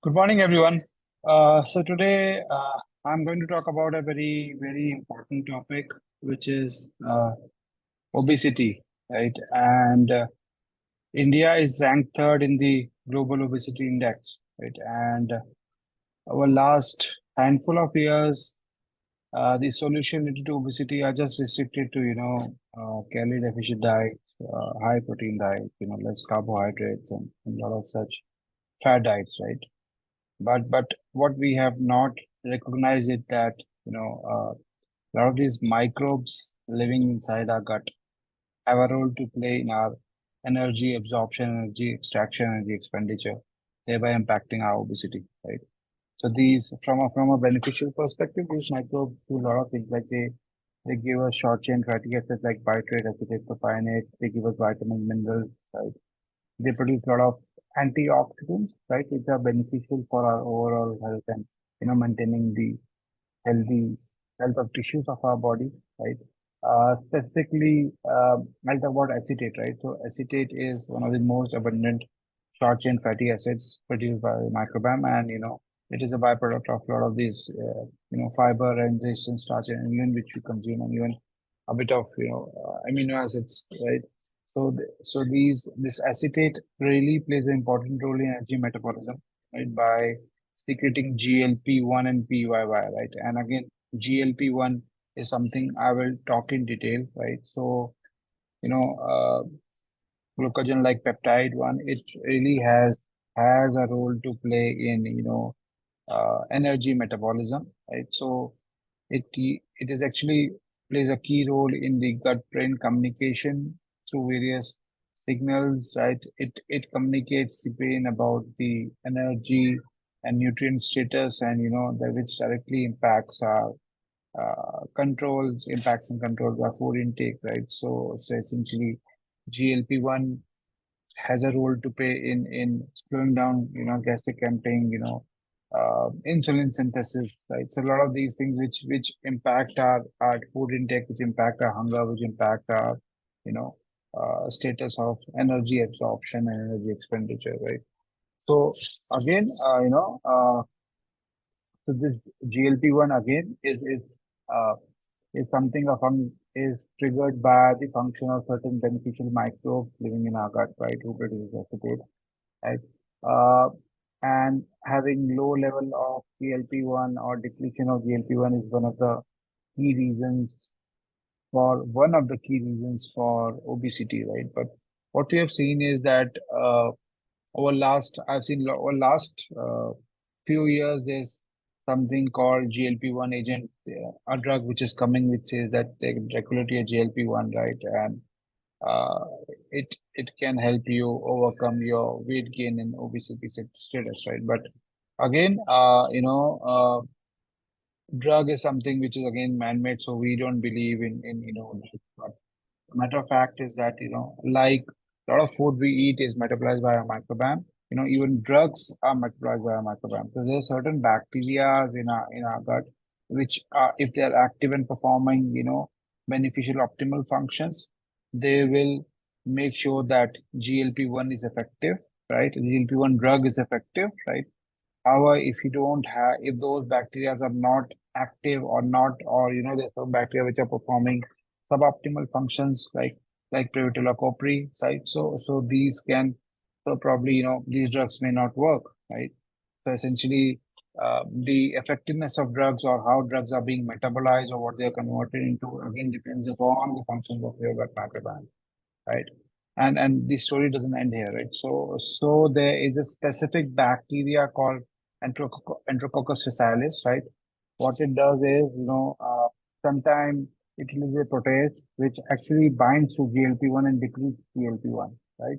Good morning, everyone. So today I'm going to talk about a very, very important topic, which is obesity, right? And India is ranked third in the global obesity index, right? And our last handful of years, the solution related to obesity are just restricted to, calorie deficit diets, high protein diets, less carbohydrates, and a lot of such fat diets, right? But what we have not recognized is that a lot of these microbes living inside our gut have a role to play in our energy absorption, energy extraction, energy expenditure, thereby impacting our obesity, right? So these from a beneficial perspective, these microbes do a lot of things like they give us short chain fatty acids like butyrate, acetate, propionate, they give us vitamins, minerals, right? They produce a lot of antioxidants, right, which are beneficial for our overall health and maintaining the healthy health of tissues of our body, right? Specifically, I'll talk about acetate, right? So acetate is one of the most abundant short chain fatty acids produced by the microbiome, and it is a byproduct of a lot of these fiber and resistant starch and inulin which we consume, and even a bit of amino acids, right? So this acetate really plays an important role in energy metabolism, right? By secreting GLP-1 and PYY, right? And again, GLP-1 is something I will talk in detail, right? So you know, glucagon like peptide one, it really has a role to play in energy metabolism, right? So it is actually plays a key role in the gut-brain communication through various signals, right? It communicates the brain about the energy and nutrient status, and that which directly impacts our impacts and controls our food intake, right? So essentially, GLP-1 has a role to play in slowing down, gastric emptying, insulin synthesis, right? So a lot of these things which impact our food intake, which impact our hunger, which impact our, status of energy absorption and energy expenditure, right? So again, so this GLP-1 again uh, is something is triggered by the function of certain beneficial microbes living in our gut, right, who produce acetate, right? Uh, and having low level of GLP-1 or depletion of GLP-1 is one of the key reasons for obesity, right? But what we have seen is that over last few years, there's something called GLP-1 agent, a drug which is coming, which says that they can regulate your GLP-1, right? And uh, it can help you overcome your weight gain and obesity status, right? But again, drug is something which is again man-made, so we don't believe in this. But the matter of fact is that like a lot of food we eat is metabolized by our microbiome. Even drugs are metabolized by our microbiome. So there are certain bacteria in our gut which are, if they are active and performing beneficial optimal functions, they will make sure that GLP-1 is effective, right? GLP-1 drug is effective, right? However, if you don't have, if those bacteria are not active or not, or there's some bacteria which are performing suboptimal functions like Prevotella copri, right? So these can, so probably these drugs may not work, right? So essentially, the effectiveness of drugs or how drugs are being metabolized or what they are converted into again depends upon the functions of your gut microbiome, right? And the story doesn't end here, right? So there is a specific bacteria called Enterococcus faecalis, right? What it does is, sometimes it is a protease which actually binds to GLP-1 and decreases GLP-1, right?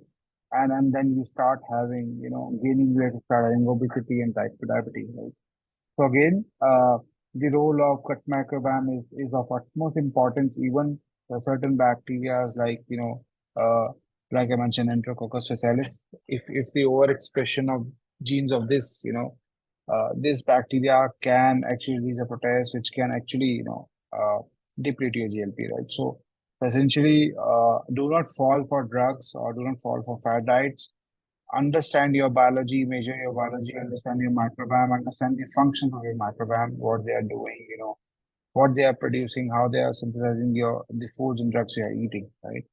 And then you start having, gaining weight, start having obesity and type 2 diabetes, right? So again, the role of gut microbiome is of utmost importance. Even certain bacteria uh, like I mentioned, Enterococcus faecalis. If the overexpression of genes of this bacteria can actually release a protease which can actually deplete your GLP, right? So essentially, do not fall for drugs or do not fall for fat diets understand your biology, measure your biology, understand your microbiome, understand the functions of your microbiome, what they are doing, what they are producing, how they are synthesizing the foods and drugs you are eating, right?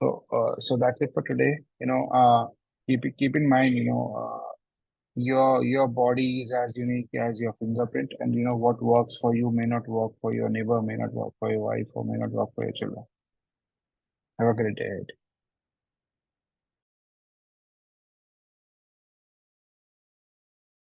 So that's it for today. Keep in mind, your body is as unique as your fingerprint, and what works for you may not work for your neighbor, may not work for your wife, or may not work for your children. Have a great day ahead.